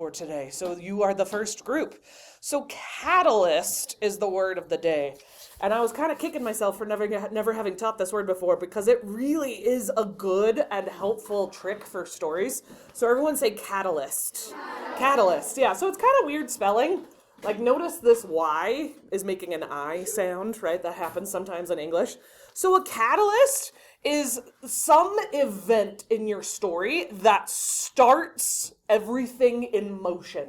for today. So you are the first group. So catalyst is the word of the day. And I was kind of kicking myself for never having taught this word before, because it really is a good and helpful trick for stories. So everyone say catalyst. Catalyst, yeah. So it's kind of weird spelling. Like, notice this Y is making an I sound, right? That happens sometimes in English. So a catalyst is some event in your story that starts everything in motion.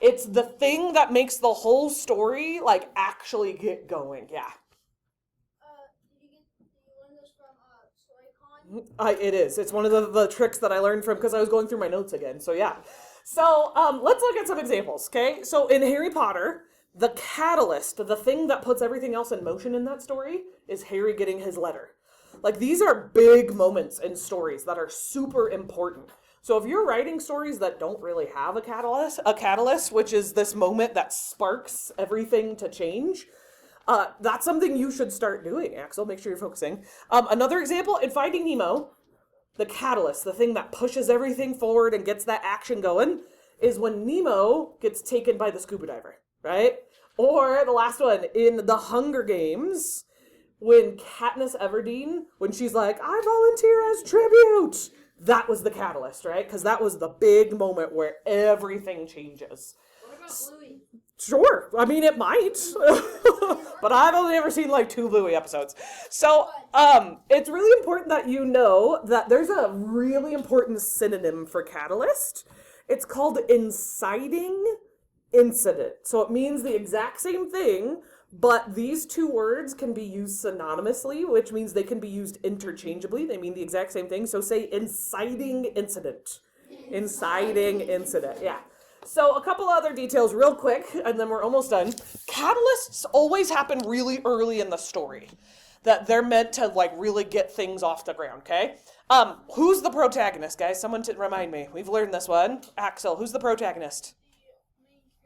It's the thing that makes the whole story, like, actually get going. Yeah. Did you learn this from StoryCon? It is. It's one of the tricks that I learned from, because I was going through my notes again. So, yeah. So, let's look at some examples, okay? So, in Harry Potter, the catalyst, the thing that puts everything else in motion in that story, is Harry getting his letter. Like, these are big moments in stories that are super important. So if you're writing stories that don't really have a catalyst, which is this moment that sparks everything to change, that's something you should start doing, Axel. Make sure you're focusing. Another example, in Finding Nemo, the catalyst, the thing that pushes everything forward and gets that action going, is when Nemo gets taken by the scuba diver, right? Or the last one, in The Hunger Games, when Katniss Everdeen, when she's like, I volunteer as tribute, that was the catalyst, right? Because that was the big moment where everything changes. What about Bluey? Sure. I mean, it might. But I've only ever seen like 2 Bluey episodes. So it's really important that you know that there's a really important synonym for catalyst. It's called inciting incident. So it means the exact same thing, but these 2 words can be used synonymously, which means they can be used interchangeably. They mean the exact same thing. So say inciting incident. Inciting incident, yeah. So a couple other details real quick, and then we're almost done. Catalysts always happen really early in the story. That they're meant to like really get things off the ground, okay? Who's the protagonist, guys? Someone to remind me. We've learned this one. Axel, who's the protagonist?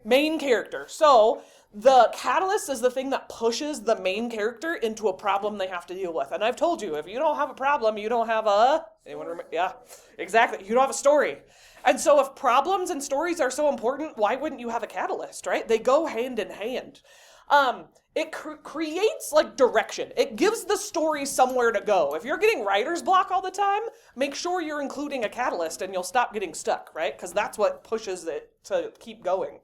Main character. So the catalyst is the thing that pushes the main character into a problem they have to deal with. And I've told you, if you don't have a problem, you don't have a... Anyone remember? Yeah, exactly. You don't have a story. And so if problems and stories are so important, why wouldn't you have a catalyst, right? They go hand in hand. It creates like direction. It gives the story somewhere to go. If you're getting writer's block all the time, make sure you're including a catalyst and you'll stop getting stuck, right? Because that's what pushes it to keep going.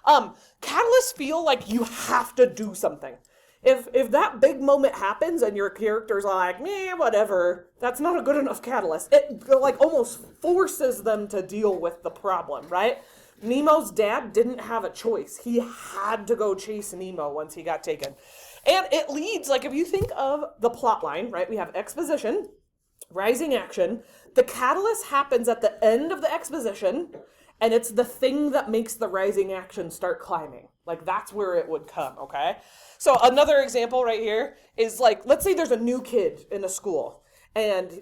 Catalysts feel like you have to do something. If that big moment happens and your character's like, meh, whatever, that's not a good enough catalyst. It like almost forces them to deal with the problem, right? Nemo's dad didn't have a choice. He had to go chase Nemo once he got taken. And it leads, like if you think of the plot line, right? We have exposition, rising action. The catalyst happens at the end of the exposition, and it's the thing that makes the rising action start climbing. Like, that's where it would come, okay? So another example right here is like, let's say there's a new kid in a school, and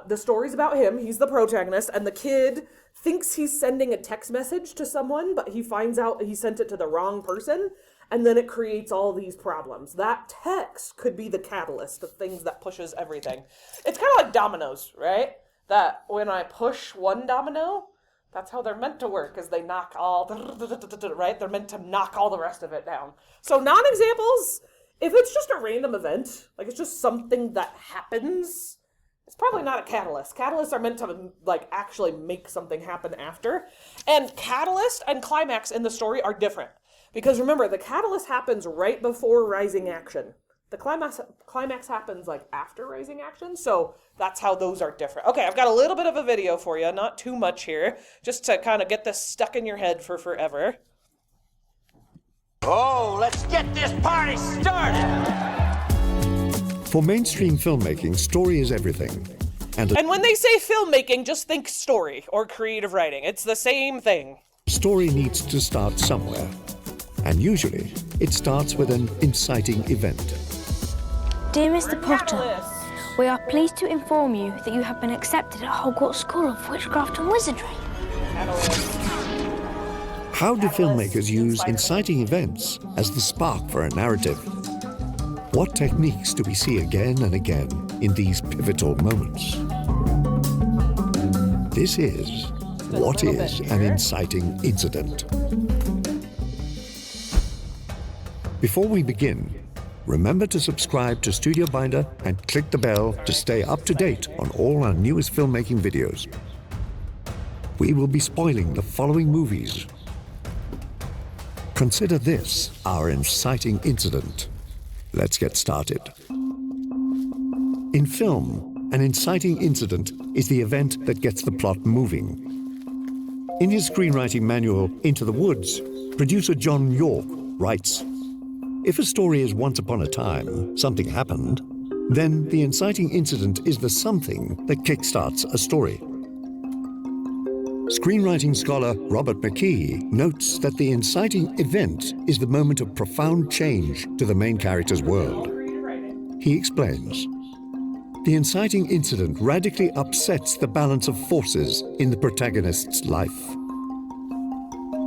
the story's about him. He's the protagonist, and the kid thinks he's sending a text message to someone, but he finds out he sent it to the wrong person, and then it creates all these problems. That text could be the catalyst of things that pushes everything. It's kind of like dominoes, right? That when I push one domino, that's how they're meant to work, is they knock all, right? They're meant to knock all the rest of it down. So non-examples, if it's just a random event, like it's just something that happens, it's probably not a catalyst. Catalysts are meant to like actually make something happen after. And catalyst and climax in the story are different. Because remember, the catalyst happens right before rising action. The climax happens like after rising action, so that's how those are different. Okay, I've got a little bit of a video for you, not too much here, just to kind of get this stuck in your head for forever. Oh, let's get this party started! For mainstream filmmaking, story is everything. And when they say filmmaking, just think story or creative writing. It's the same thing. a story needs to start somewhere. And usually, it starts with an inciting event. Dear Mr. Potter, we are pleased to inform you that you have been accepted at Hogwarts School of Witchcraft and Wizardry. How do filmmakers use inciting events as the spark for a narrative? What techniques do we see again and again in these pivotal moments? This is just a What little is bit an here. inciting incident? Before we begin, remember to subscribe to Studio Binder and click the bell to stay up to date on all our newest filmmaking videos. We will be spoiling the following movies. Consider this our inciting incident. Let's get started. In film, an inciting incident is the event that gets the plot moving. In his screenwriting manual, Into the Woods, producer John York writes, "If a story is once upon a time, something happened, then the inciting incident is the something that kickstarts a story." Screenwriting scholar Robert McKee notes that the inciting event is the moment of profound change to the main character's world. He explains, "The inciting incident radically upsets the balance of forces in the protagonist's life."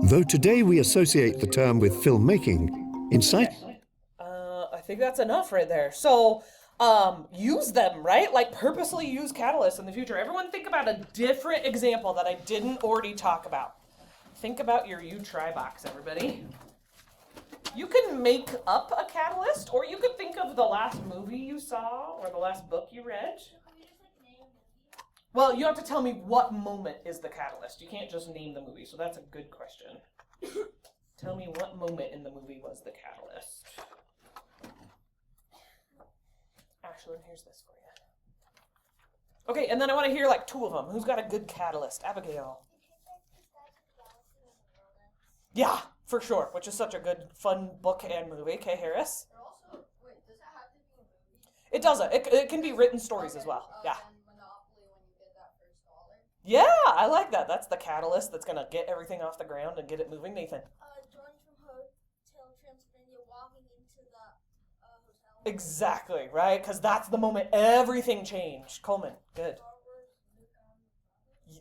Though today we associate the term with filmmaking, I think that's enough right there. So, use them, right? Like, purposely use catalysts in the future. Everyone think about a different example that I didn't already talk about. Think about your You Try box, everybody. You can make up a catalyst, or you could think of the last movie you saw, or the last book you read. Well, you have to tell me what moment is the catalyst. You can't just name the movie, so that's a good question. Tell me what moment in the movie was the catalyst. Ashlyn, here's this for you. Okay, and then I want to hear like two of them. Who's got a good catalyst? Abigail. Yeah, for sure, which is such a good, fun book and movie. Okay, Harris? Also, wait, does it have to be a movie? It doesn't. It can be written stories as well. Yeah. And Monopoly when you get that first dollar. Yeah, I like that. That's the catalyst that's going to get everything off the ground and get it moving. Nathan. George from Hotel Transylvania walking into the hotel. Exactly, right? Because that's the moment everything changed. Coleman, good.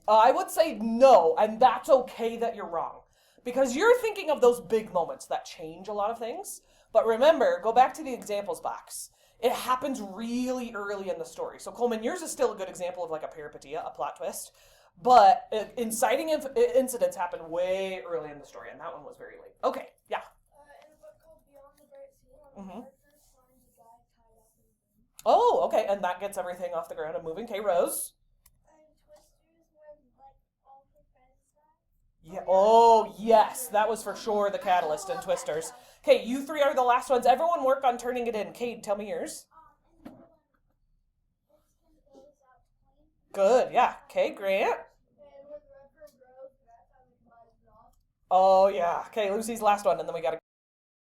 I would say no, and that's okay that you're wrong. Because you're thinking of those big moments that change a lot of things. But remember, go back to the examples box. It happens really early in the story. So Coleman, yours is still a good example of like a peripetia, a plot twist. But inciting incidents happen way early in the story, and that one was very late. Okay, yeah. In a book called Beyond the Bright Sea, one of the characters finds a guy tied up in a ring. Oh, okay, and that gets everything off the ground and moving. Okay, Rose. And Twisters when like all her friends die. Yeah. Oh, yes, that was for sure the catalyst in Twisters. Okay, you three are the last ones. Everyone work on turning it in. Cade, tell me yours. And then when Winston goes out to play. Good, yeah. Okay, Grant. And with Redford Grove, that's how he buys it off. Oh, yeah. Okay, Lucy's last one, and then we gotta